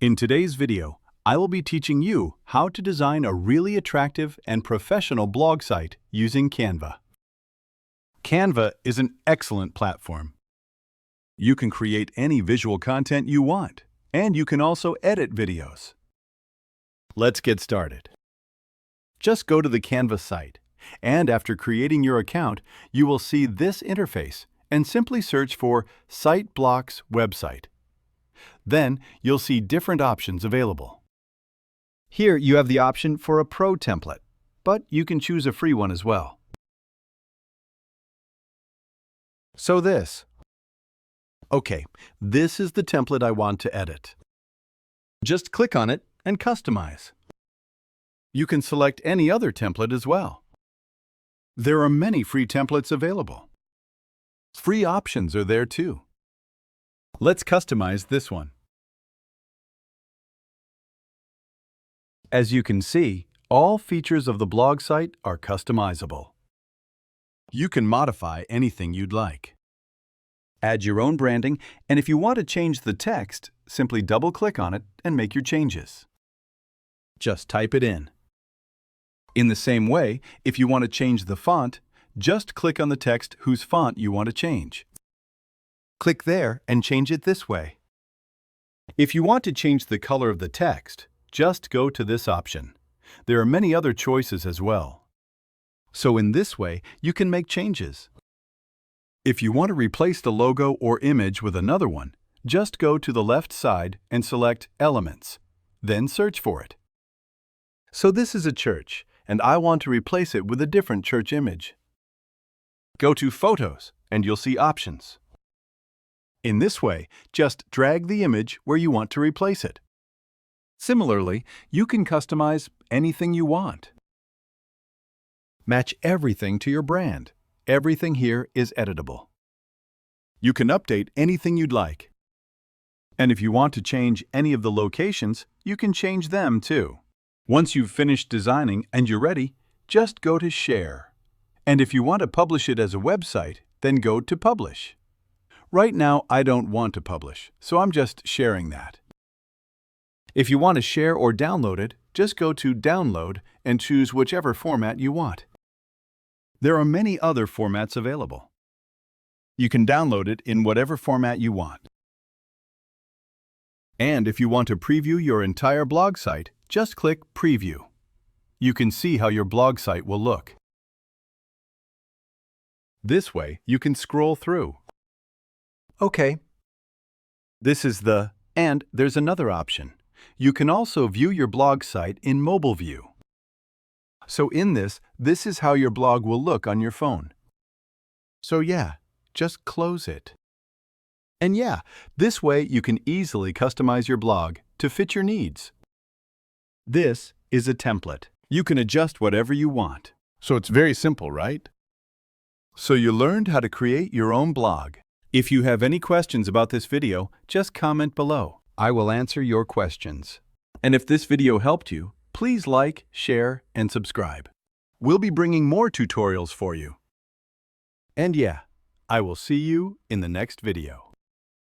In today's video, I will be teaching you how to design a really attractive and professional blog site using Canva. Canva is an excellent platform. You can create any visual content you want, and you can also edit videos. Let's get started. Just go to the Canva site, and after creating your account, you will see this interface and simply search for Site Blocks Website. Then you'll see different options available. Here you have the option for a pro template, but you can choose a free one as well. This is the template I want to edit. Just click on it and customize. You can select any other template as well. There are many free templates available. Free options are there too. Let's customize this one. As you can see, all features of the blog site are customizable. You can modify anything you'd like. Add your own branding, and if you want to change the text, simply double-click on it and make your changes. Just type it in. In the same way, if you want to change the font, just click on the text whose font you want to change. Click there and change it this way. If you want to change the color of the text, just go to this option. There are many other choices as well. So in this way, you can make changes. If you want to replace the logo or image with another one, just go to the left side and select Elements, then search for it. So this is a church, and I want to replace it with a different church image. Go to Photos, and you'll see Options. In this way, just drag the image where you want to replace it. Similarly, you can customize anything you want. Match everything to your brand. Everything here is editable. You can update anything you'd like. And if you want to change any of the locations, you can change them too. Once you've finished designing and you're ready, just go to Share. And if you want to publish it as a website, then go to Publish. Right now, I don't want to publish, so I'm just sharing that. If you want to share or download it, just go to Download and choose whichever format you want. There are many other formats available. You can download it in whatever format you want. And if you want to preview your entire blog site, just click Preview. You can see how your blog site will look. This way, you can scroll through. This is and there's another option. You can also view your blog site in mobile view. So in this is how your blog will look on your phone. So just close it. And this way you can easily customize your blog to fit your needs. This is a template. You can adjust whatever you want. So it's very simple, right? So you learned how to create your own blog. If you have any questions about this video, just comment below. I will answer your questions. And if this video helped you, please like, share, and subscribe. We'll be bringing more tutorials for you. And I will see you in the next video.